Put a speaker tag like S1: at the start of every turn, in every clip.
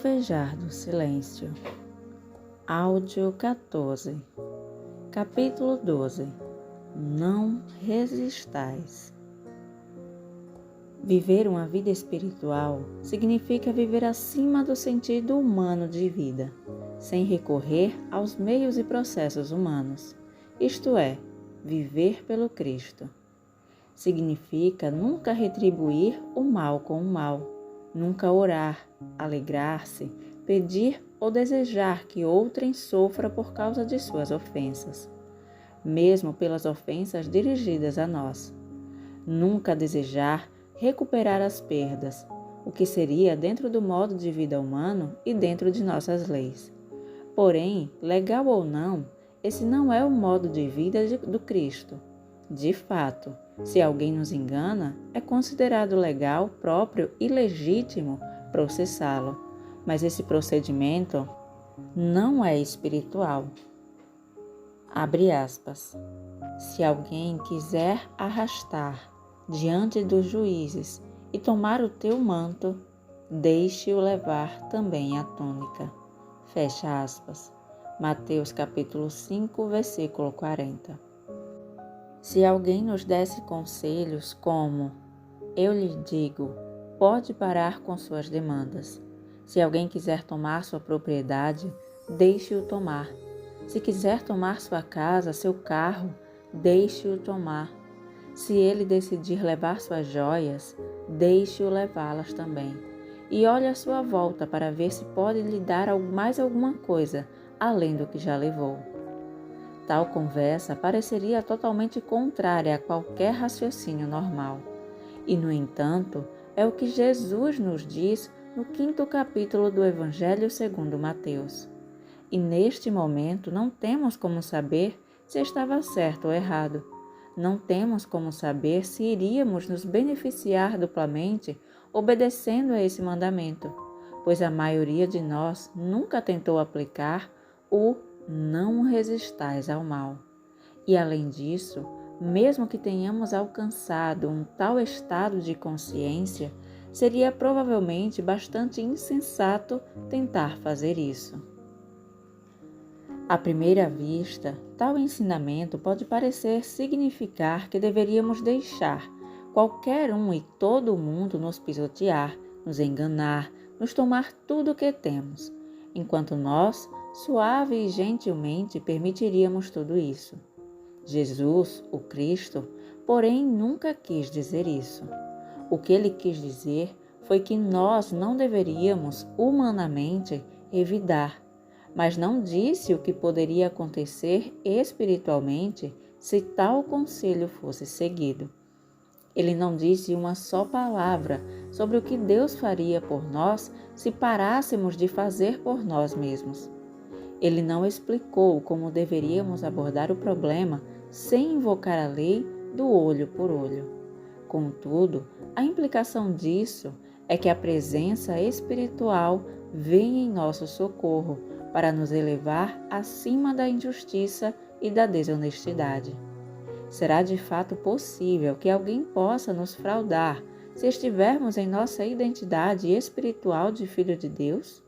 S1: Trovejar do Silêncio. Áudio 14. Capítulo 12. Não resistais. Viver uma vida espiritual significa viver acima do sentido humano de vida, sem recorrer aos meios e processos humanos, isto é, viver pelo Cristo. Significa nunca retribuir o mal com o mal, nunca orar, alegrar-se, pedir ou desejar que outrem sofra por causa de suas ofensas, mesmo pelas ofensas dirigidas a nós. Nunca desejar recuperar as perdas, o que seria dentro do modo de vida humano e dentro de nossas leis. Porém, legal ou não, esse não é o modo de vida do Cristo. De fato, se alguém nos engana, é considerado legal, próprio e legítimo processá-lo, mas esse procedimento não é espiritual. Abre aspas. Se alguém quiser arrastar diante dos juízes e tomar o teu manto, deixe-o levar também a túnica. Fecha aspas. Mateus capítulo 5, versículo 40. Se alguém nos desse conselhos como: eu lhe digo, pode parar com suas demandas. Se alguém quiser tomar sua propriedade, deixe-o tomar. Se quiser tomar sua casa, seu carro, deixe-o tomar. Se ele decidir levar suas joias, deixe-o levá-las também. E olhe à sua volta para ver se pode lhe dar mais alguma coisa, além do que já levou. Tal conversa pareceria totalmente contrária a qualquer raciocínio normal. E, no entanto, é o que Jesus nos diz no 5º capítulo do Evangelho segundo Mateus. E neste momento não temos como saber se estava certo ou errado. Não temos como saber se iríamos nos beneficiar duplamente obedecendo a esse mandamento, pois a maioria de nós nunca tentou aplicar o não resistais ao mal. E além disso, mesmo que tenhamos alcançado um tal estado de consciência, seria provavelmente bastante insensato tentar fazer isso. À primeira vista, tal ensinamento pode parecer significar que deveríamos deixar qualquer um e todo o mundo nos pisotear, nos enganar, nos tomar tudo o que temos, enquanto nós, suave e gentilmente, permitiríamos tudo isso. Jesus, o Cristo, porém, nunca quis dizer isso. O que ele quis dizer foi que nós não deveríamos, humanamente, revidar, mas não disse o que poderia acontecer espiritualmente se tal conselho fosse seguido. Ele não disse uma só palavra sobre o que Deus faria por nós se parássemos de fazer por nós mesmos. Ele não explicou como deveríamos abordar o problema sem invocar a lei do olho por olho. Contudo, a implicação disso é que a presença espiritual vem em nosso socorro para nos elevar acima da injustiça e da desonestidade. Será de fato possível que alguém possa nos fraudar se estivermos em nossa identidade espiritual de filho de Deus?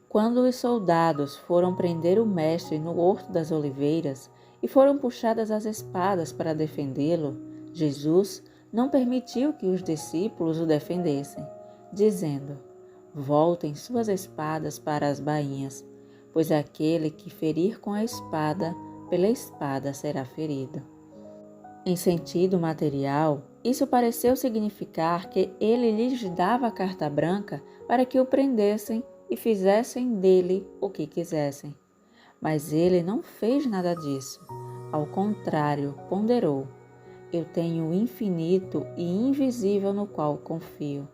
S1: Quando os soldados foram prender o mestre no Horto das Oliveiras e foram puxadas as espadas para defendê-lo, Jesus não permitiu que os discípulos o defendessem, dizendo: voltem suas espadas para as bainhas, pois aquele que ferir com a espada, pela espada será ferido. Em sentido material, isso pareceu significar que ele lhes dava a carta branca para que o prendessem e fizessem dele o que quisessem. Mas ele não fez nada disso. Ao contrário, ponderou: eu tenho o infinito e invisível no qual confio.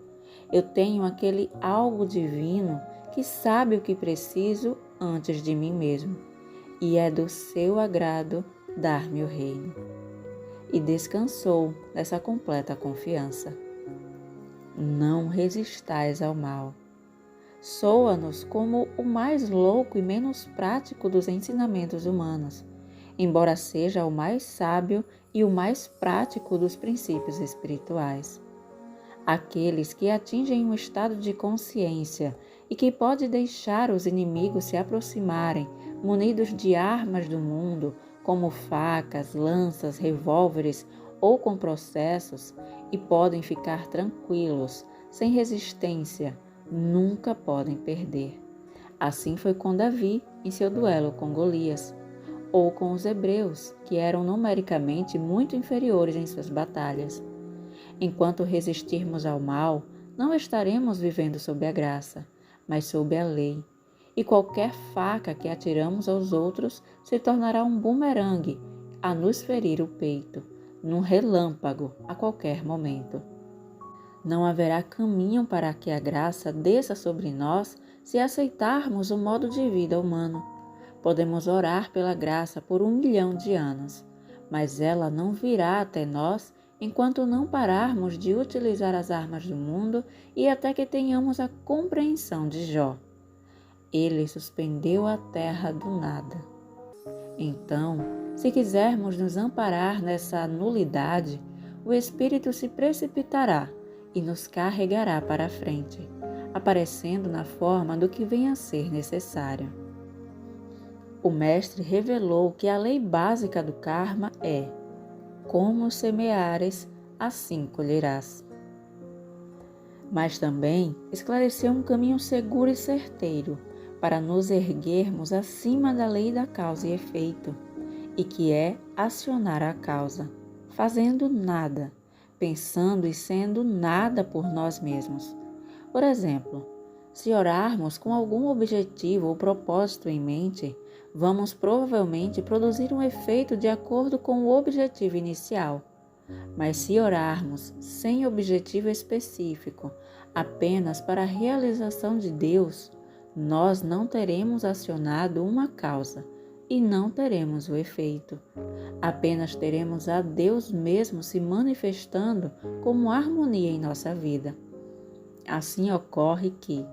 S1: Eu tenho aquele algo divino que sabe o que preciso antes de mim mesmo, e é do seu agrado dar-me o reino. E descansou nessa completa confiança. Não resistais ao mal. Soa-nos como o mais louco e menos prático dos ensinamentos humanos, embora seja o mais sábio e o mais prático dos princípios espirituais. Aqueles que atingem um estado de consciência e que pode deixar os inimigos se aproximarem, munidos de armas do mundo, como facas, lanças, revólveres ou com processos, e podem ficar tranquilos, sem resistência, nunca podem perder. Assim foi com Davi em seu duelo com Golias, ou com os hebreus, que eram numericamente muito inferiores em suas batalhas. Enquanto resistirmos ao mal, não estaremos vivendo sob a graça, mas sob a lei. E qualquer faca que atiramos aos outros se tornará um bumerangue a nos ferir o peito, num relâmpago, a qualquer momento. Não haverá caminho para que a graça desça sobre nós se aceitarmos o modo de vida humano. Podemos orar pela graça por 1 milhão de anos, mas ela não virá até nós enquanto não pararmos de utilizar as armas do mundo e até que tenhamos a compreensão de Jó. Ele suspendeu a terra do nada. Então, se quisermos nos amparar nessa nulidade, o Espírito se precipitará e nos carregará para a frente, aparecendo na forma do que venha a ser necessário. O Mestre revelou que a lei básica do karma é: como semeares, assim colherás. Mas também esclareceu um caminho seguro e certeiro para nos erguermos acima da lei da causa e efeito, e que é acionar a causa, fazendo nada, pensando e sendo nada por nós mesmos. Por exemplo, se orarmos com algum objetivo ou propósito em mente, vamos provavelmente produzir um efeito de acordo com o objetivo inicial. Mas se orarmos sem objetivo específico, apenas para a realização de Deus, nós não teremos acionado uma causa e não teremos o efeito. Apenas teremos a Deus mesmo se manifestando como harmonia em nossa vida. Assim ocorre que,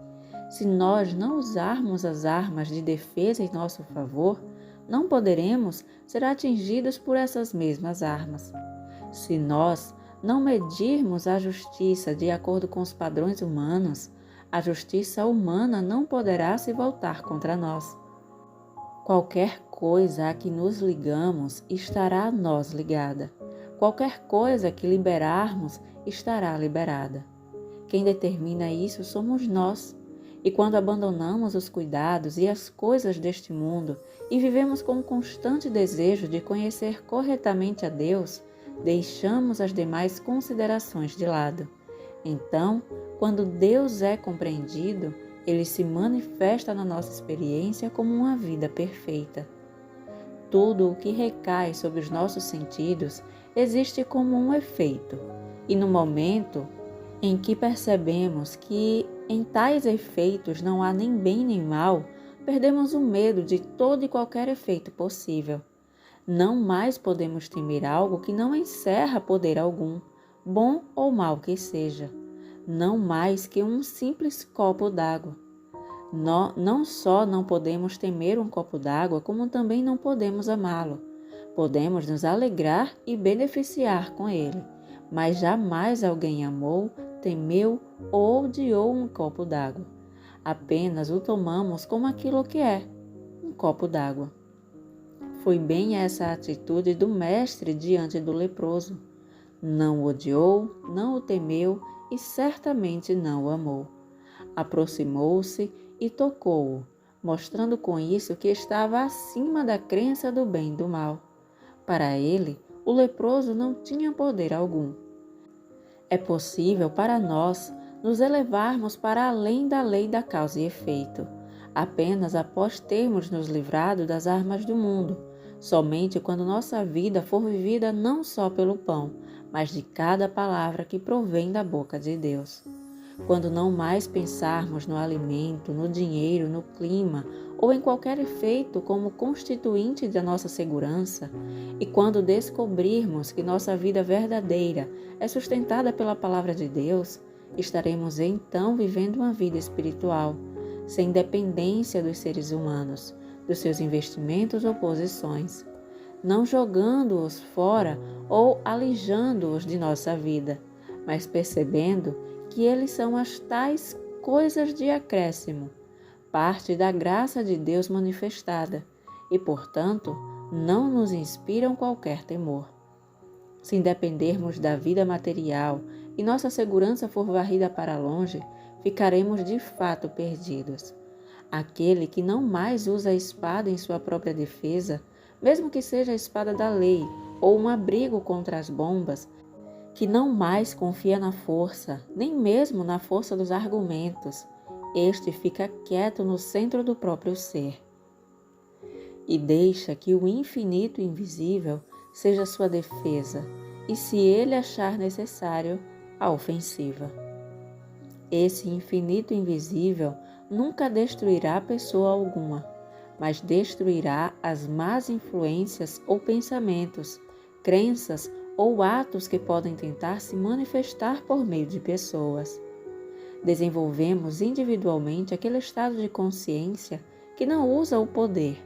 S1: se nós não usarmos as armas de defesa em nosso favor, não poderemos ser atingidos por essas mesmas armas. Se nós não medirmos a justiça de acordo com os padrões humanos, a justiça humana não poderá se voltar contra nós. Qualquer coisa a que nos ligamos estará a nós ligada. Qualquer coisa que liberarmos estará liberada. Quem determina isso somos nós. E quando abandonamos os cuidados e as coisas deste mundo e vivemos com um constante desejo de conhecer corretamente a Deus, deixamos as demais considerações de lado. Então, quando Deus é compreendido, Ele se manifesta na nossa experiência como uma vida perfeita. Tudo o que recai sobre os nossos sentidos existe como um efeito, e no momento em que percebemos que em tais efeitos não há nem bem nem mal, perdemos o medo de todo e qualquer efeito possível. Não mais podemos temer algo que não encerra poder algum, bom ou mal que seja, não mais que um simples copo d'água. Não só não podemos temer um copo d'água, como também não podemos amá-lo. Podemos nos alegrar e beneficiar com ele, mas jamais alguém amou, temeu ou odiou um copo d'água. Apenas o tomamos como aquilo que é, um copo d'água. Foi bem essa a atitude do Mestre diante do leproso. Não o odiou, não o temeu e certamente não o amou. Aproximou-se e tocou-o, mostrando com isso que estava acima da crença do bem e do mal. Para ele, o leproso não tinha poder algum. É possível para nós nos elevarmos para além da lei da causa e efeito, apenas após termos nos livrado das armas do mundo, somente quando nossa vida for vivida não só pelo pão, mas de cada palavra que provém da boca de Deus. Quando não mais pensarmos no alimento, no dinheiro, no clima ou em qualquer efeito como constituinte da nossa segurança, e quando descobrirmos que nossa vida verdadeira é sustentada pela palavra de Deus, estaremos então vivendo uma vida espiritual, sem dependência dos seres humanos, dos seus investimentos ou posições, não jogando-os fora ou alijando-os de nossa vida, mas percebendo que eles são as tais coisas de acréscimo, parte da graça de Deus manifestada, e, portanto, não nos inspiram qualquer temor. Se dependermos da vida material e nossa segurança for varrida para longe, ficaremos de fato perdidos. Aquele que não mais usa a espada em sua própria defesa, mesmo que seja a espada da lei ou um abrigo contra as bombas, que não mais confia na força, nem mesmo na força dos argumentos, este fica quieto no centro do próprio ser e deixa que o infinito invisível seja sua defesa e, se ele achar necessário, a ofensiva. Esse infinito invisível nunca destruirá pessoa alguma, mas destruirá as más influências ou pensamentos, crenças ou atos que podem tentar se manifestar por meio de pessoas. Desenvolvemos individualmente aquele estado de consciência que não usa o poder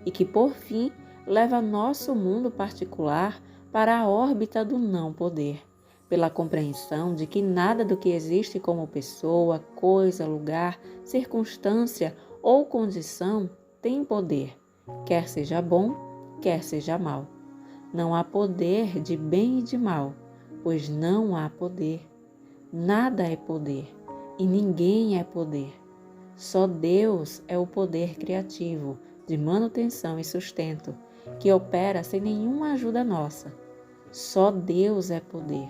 S1: e que, por fim, leva nosso mundo particular para a órbita do não-poder, pela compreensão de que nada do que existe como pessoa, coisa, lugar, circunstância ou condição tem poder, quer seja bom, quer seja mal. Não há poder de bem e de mal, pois não há poder. Nada é poder e ninguém é poder. Só Deus é o poder criativo, de manutenção e sustento, que opera sem nenhuma ajuda nossa. Só Deus é poder,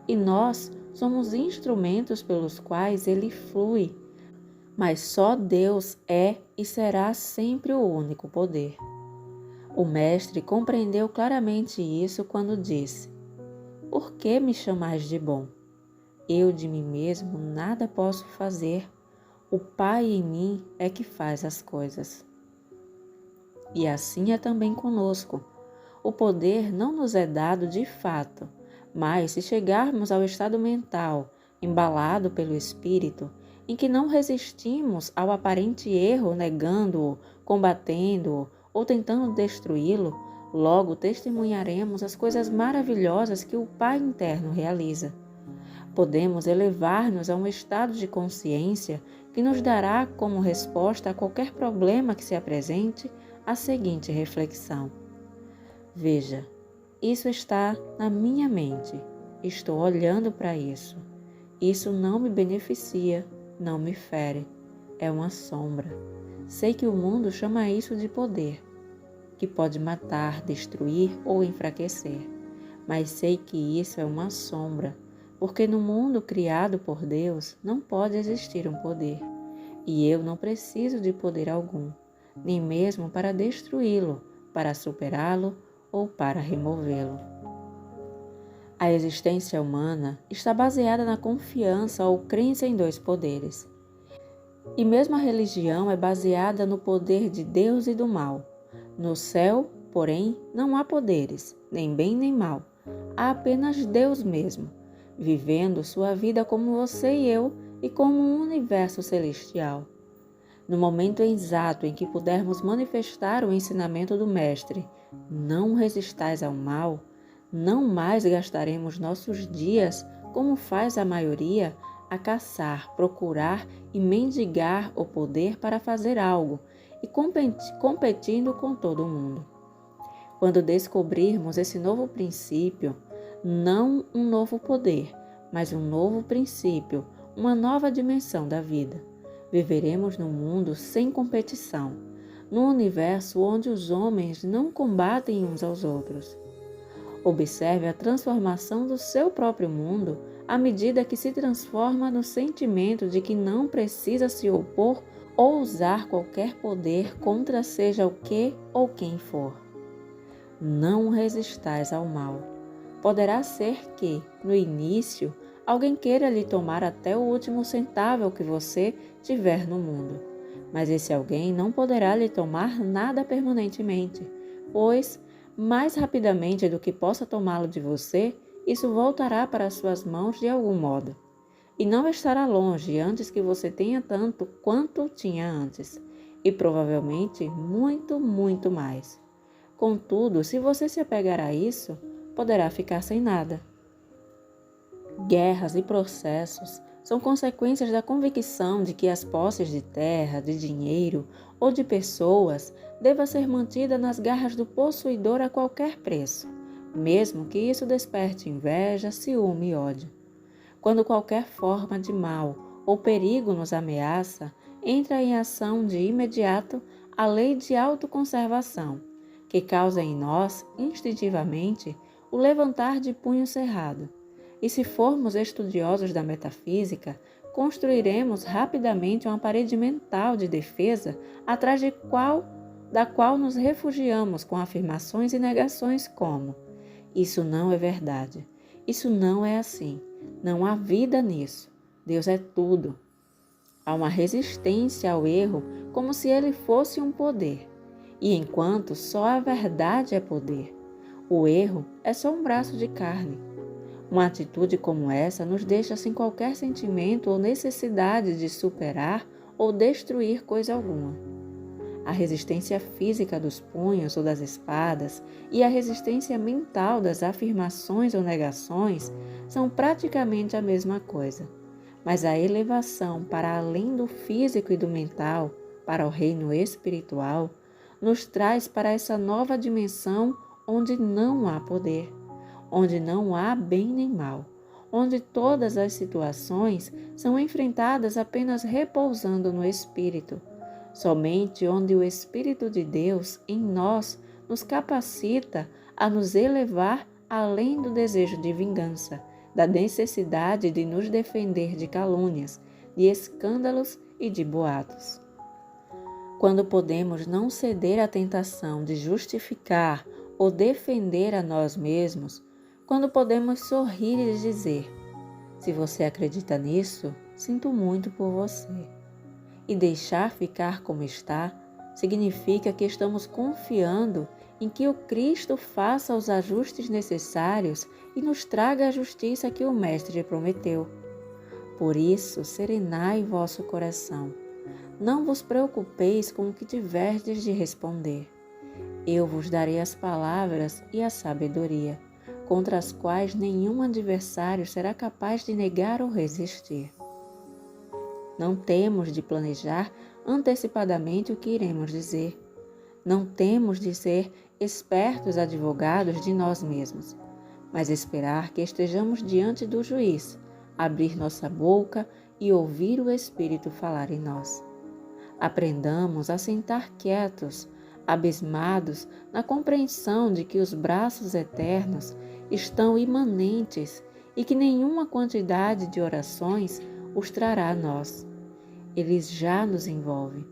S1: e nós somos instrumentos pelos quais ele flui, mas só Deus é e será sempre o único poder. O Mestre compreendeu claramente isso quando disse: Por que me chamais de bom? Eu de mim mesmo nada posso fazer, o Pai em mim é que faz as coisas. E assim é também conosco. O poder não nos é dado de fato, mas se chegarmos ao estado mental, embalado pelo Espírito, em que não resistimos ao aparente erro, negando-o, combatendo-o ou tentando destruí-lo, logo testemunharemos as coisas maravilhosas que o Pai interno realiza. Podemos elevar-nos a um estado de consciência que nos dará como resposta a qualquer problema que se apresente a seguinte reflexão: veja, isso está na minha mente, estou olhando para isso. Isso não me beneficia, não me fere, é uma sombra. Sei que o mundo chama isso de poder, que pode matar, destruir ou enfraquecer, mas sei que isso é uma sombra, porque no mundo criado por Deus não pode existir um poder, e eu não preciso de poder algum, nem mesmo para destruí-lo, para superá-lo ou para removê-lo. A existência humana está baseada na confiança ou crença em dois poderes. E mesmo a religião é baseada no poder de Deus e do mal. No céu, porém, não há poderes, nem bem nem mal. Há apenas Deus mesmo, vivendo sua vida como você e eu e como um universo celestial. No momento exato em que pudermos manifestar o ensinamento do Mestre, não resistais ao mal, não mais gastaremos nossos dias, como faz a maioria, a caçar, procurar e mendigar o poder para fazer algo e competindo com todo mundo. Quando descobrirmos esse novo princípio, não um novo poder, mas um novo princípio, uma nova dimensão da vida, viveremos num mundo sem competição, num universo onde os homens não combatem uns aos outros. Observe a transformação do seu próprio mundo à medida que se transforma no sentimento de que não precisa se opor ou usar qualquer poder contra seja o que ou quem for. Não resistais ao mal. Poderá ser que, no início, alguém queira lhe tomar até o último centavo que você tiver no mundo, mas esse alguém não poderá lhe tomar nada permanentemente, pois, mais rapidamente do que possa tomá-lo de você, isso voltará para suas mãos de algum modo. E não estará longe antes que você tenha tanto quanto tinha antes, e provavelmente muito, muito mais. Contudo, se você se apegar a isso, poderá ficar sem nada. Guerras e processos, são consequências da convicção de que as posses de terra, de dinheiro ou de pessoas deva ser mantida nas garras do possuidor a qualquer preço, mesmo que isso desperte inveja, ciúme e ódio. Quando qualquer forma de mal ou perigo nos ameaça, entra em ação de imediato a lei de autoconservação, que causa em nós, instintivamente, o levantar de punho cerrado. E se formos estudiosos da metafísica, construiremos rapidamente uma parede mental de defesa atrás da qual nos refugiamos com afirmações e negações como: isso não é verdade, isso não é assim, não há vida nisso, Deus é tudo. Há uma resistência ao erro como se ele fosse um poder, e enquanto só a verdade é poder, o erro é só um braço de carne. Uma atitude como essa nos deixa sem qualquer sentimento ou necessidade de superar ou destruir coisa alguma. A resistência física dos punhos ou das espadas e a resistência mental das afirmações ou negações são praticamente a mesma coisa. Mas a elevação para além do físico e do mental, para o reino espiritual, nos traz para essa nova dimensão onde não há poder, onde não há bem nem mal, onde todas as situações são enfrentadas apenas repousando no Espírito, somente onde o Espírito de Deus em nós nos capacita a nos elevar além do desejo de vingança, da necessidade de nos defender de calúnias, de escândalos e de boatos. Quando podemos não ceder à tentação de justificar ou defender a nós mesmos, quando podemos sorrir e dizer: se você acredita nisso, sinto muito por você. E deixar ficar como está, significa que estamos confiando em que o Cristo faça os ajustes necessários e nos traga a justiça que o Mestre prometeu. Por isso, serenai vosso coração. Não vos preocupeis com o que tiverdes de responder. Eu vos darei as palavras e a sabedoria, contra as quais nenhum adversário será capaz de negar ou resistir. Não temos de planejar antecipadamente o que iremos dizer. Não temos de ser espertos advogados de nós mesmos, mas esperar que estejamos diante do juiz, abrir nossa boca e ouvir o Espírito falar em nós. Aprendamos a sentar quietos, abismados na compreensão de que os braços eternos estão imanentes e que nenhuma quantidade de orações os trará a nós. Eles já nos envolvem.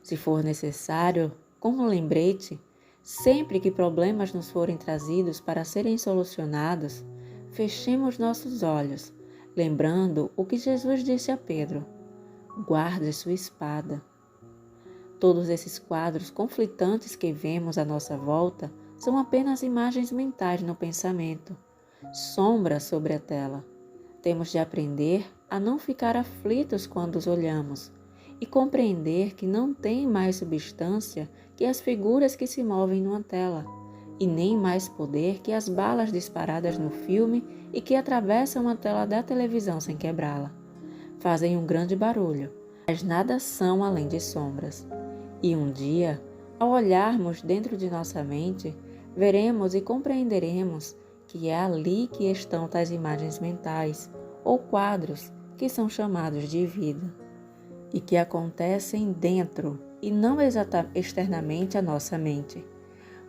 S1: Se for necessário, como lembrete, sempre que problemas nos forem trazidos para serem solucionados, fechemos nossos olhos, lembrando o que Jesus disse a Pedro: guarde sua espada. Todos esses quadros conflitantes que vemos à nossa volta são apenas imagens mentais no pensamento, sombras sobre a tela. Temos de aprender a não ficar aflitos quando os olhamos e compreender que não tem mais substância que as figuras que se movem numa tela, e nem mais poder que as balas disparadas no filme e que atravessam a tela da televisão sem quebrá-la. Fazem um grande barulho, mas nada são além de sombras. E um dia, ao olharmos dentro de nossa mente, veremos e compreenderemos que é ali que estão tais imagens mentais, ou quadros, que são chamados de vida, e que acontecem dentro e não externamente à nossa mente.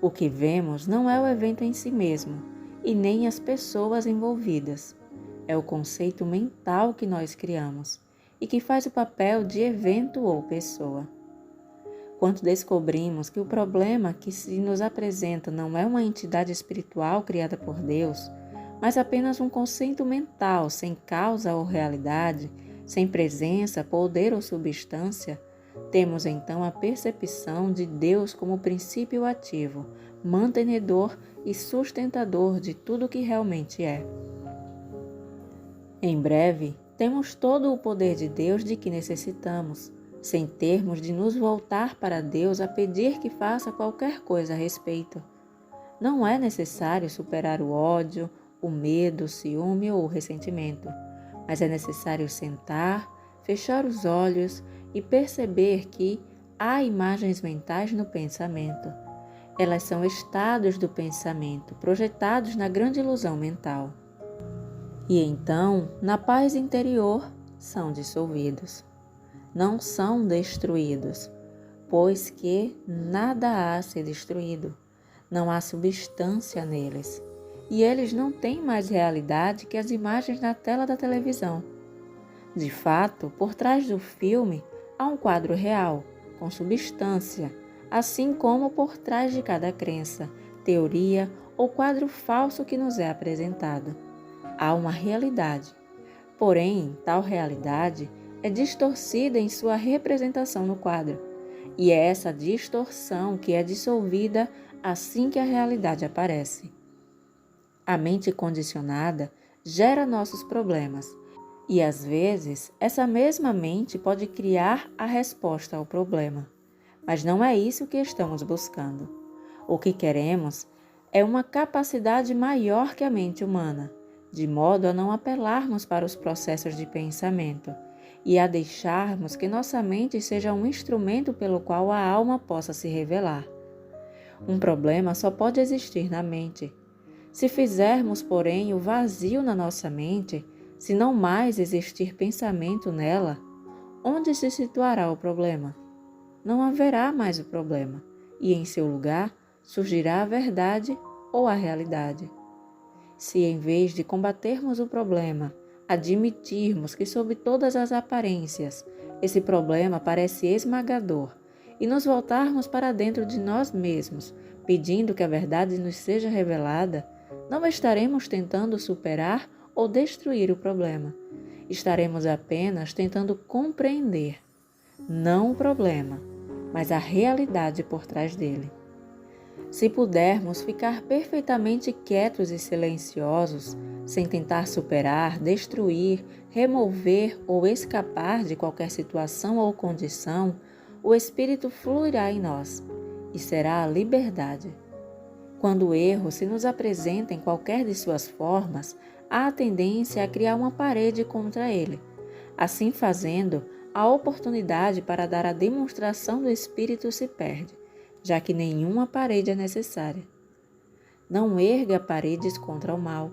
S1: O que vemos não é o evento em si mesmo, e nem as pessoas envolvidas. É o conceito mental que nós criamos, e que faz o papel de evento ou pessoa. Quando descobrimos que o problema que se nos apresenta não é uma entidade espiritual criada por Deus, mas apenas um conceito mental sem causa ou realidade, sem presença, poder ou substância, temos então a percepção de Deus como princípio ativo, mantenedor e sustentador de tudo o que realmente é. Em breve, temos todo o poder de Deus de que necessitamos, sem termos de nos voltar para Deus a pedir que faça qualquer coisa a respeito. Não é necessário superar o ódio, o medo, o ciúme ou o ressentimento, mas é necessário sentar, fechar os olhos e perceber que há imagens mentais no pensamento. Elas são estados do pensamento, projetados na grande ilusão mental. E então, na paz interior, são dissolvidos. Não são destruídos, pois que nada há a ser destruído. Não há substância neles. E eles não têm mais realidade que as imagens na tela da televisão. De fato, por trás do filme há um quadro real, com substância, assim como por trás de cada crença, teoria ou quadro falso que nos é apresentado. Há uma realidade. Porém, tal realidade é distorcida em sua representação no quadro. E é essa distorção que é dissolvida assim que a realidade aparece. A mente condicionada gera nossos problemas. E às vezes, essa mesma mente pode criar a resposta ao problema. Mas não é isso que estamos buscando. O que queremos é uma capacidade maior que a mente humana, de modo a não apelarmos para os processos de pensamento e a deixarmos que nossa mente seja um instrumento pelo qual a alma possa se revelar. Um problema só pode existir na mente. Se fizermos, porém, o vazio na nossa mente, se não mais existir pensamento nela, onde se situará o problema? Não haverá mais o problema, e em seu lugar surgirá a verdade ou a realidade. Se em vez de combatermos o problema, admitirmos que sob todas as aparências, esse problema parece esmagador, e nos voltarmos para dentro de nós mesmos, pedindo que a verdade nos seja revelada, não estaremos tentando superar ou destruir o problema. Estaremos apenas tentando compreender, não o problema, mas a realidade por trás dele. Se pudermos ficar perfeitamente quietos e silenciosos, sem tentar superar, destruir, remover ou escapar de qualquer situação ou condição, o Espírito fluirá em nós e será a liberdade. Quando o erro se nos apresenta em qualquer de suas formas, há a tendência a criar uma parede contra ele. Assim fazendo, a oportunidade para dar a demonstração do Espírito se perde, já que nenhuma parede é necessária. Não erga paredes contra o mal,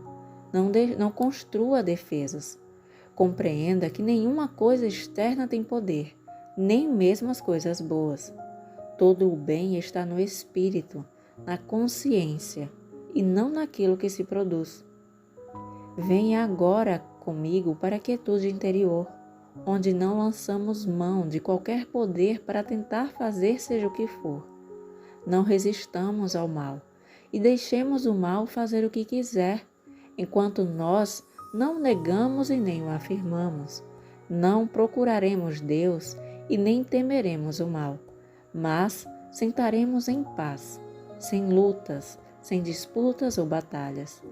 S1: não construa defesas. Compreenda que nenhuma coisa externa tem poder, nem mesmo as coisas boas. Todo o bem está no Espírito, na consciência, e não naquilo que se produz. Venha agora comigo para a quietude interior, onde não lançamos mão de qualquer poder para tentar fazer seja o que for. Não resistamos ao mal e deixemos o mal fazer o que quiser, enquanto nós não negamos e nem o afirmamos. Não procuraremos Deus e nem temeremos o mal, mas sentaremos em paz, sem lutas, sem disputas ou batalhas.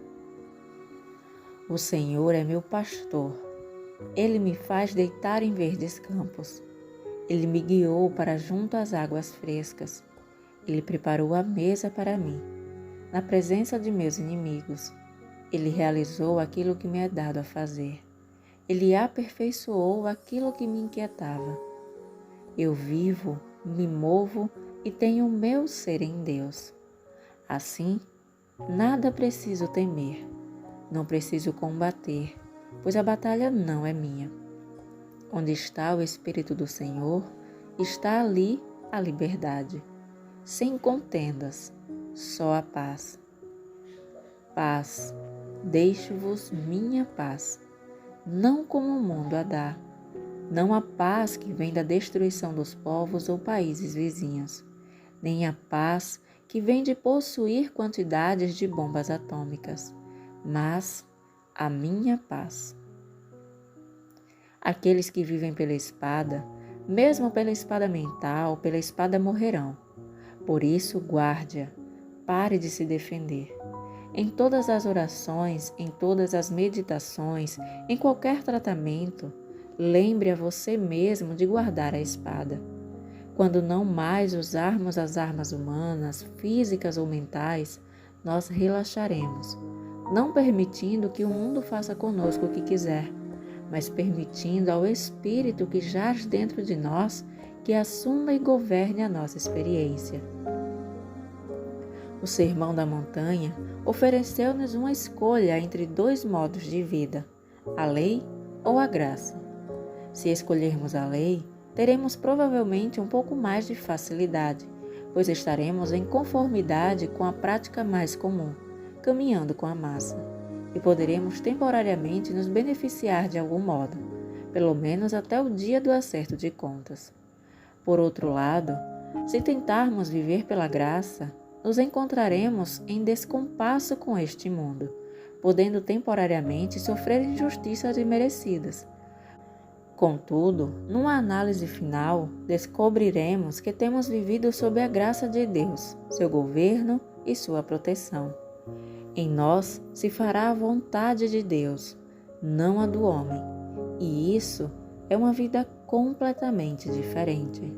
S1: O Senhor é meu pastor. Ele me faz deitar em verdes campos. Ele me guiou para junto às águas frescas. Ele preparou a mesa para mim, na presença de meus inimigos. Ele realizou aquilo que me é dado a fazer. Ele aperfeiçoou aquilo que me inquietava. Eu vivo, me movo e tenho o meu ser em Deus. Assim, nada preciso temer, não preciso combater, pois a batalha não é minha. Onde está o Espírito do Senhor, está ali a liberdade. Sem contendas, só a paz. Paz, deixo-vos minha paz, não como o mundo a dá, não a paz que vem da destruição dos povos ou países vizinhos, nem a paz que vem de possuir quantidades de bombas atômicas, mas a minha paz. Aqueles que vivem pela espada, mesmo pela espada mental, pela espada morrerão. Por isso, guarde-a, pare de se defender. Em todas as orações, em todas as meditações, em qualquer tratamento, lembre a você mesmo de guardar a espada. Quando não mais usarmos as armas humanas, físicas ou mentais, nós relaxaremos, não permitindo que o mundo faça conosco o que quiser, mas permitindo ao Espírito que jaz dentro de nós que assuma e governe a nossa experiência. O Sermão da Montanha ofereceu-nos uma escolha entre dois modos de vida, a lei ou a graça. Se escolhermos a lei, teremos provavelmente um pouco mais de facilidade, pois estaremos em conformidade com a prática mais comum, caminhando com a massa, e poderemos temporariamente nos beneficiar de algum modo, pelo menos até o dia do acerto de contas. Por outro lado, se tentarmos viver pela graça, nos encontraremos em descompasso com este mundo, podendo temporariamente sofrer injustiças imerecidas. Contudo, numa análise final, descobriremos que temos vivido sob a graça de Deus, seu governo e sua proteção. Em nós se fará a vontade de Deus, não a do homem, e isso é uma vida completamente diferente.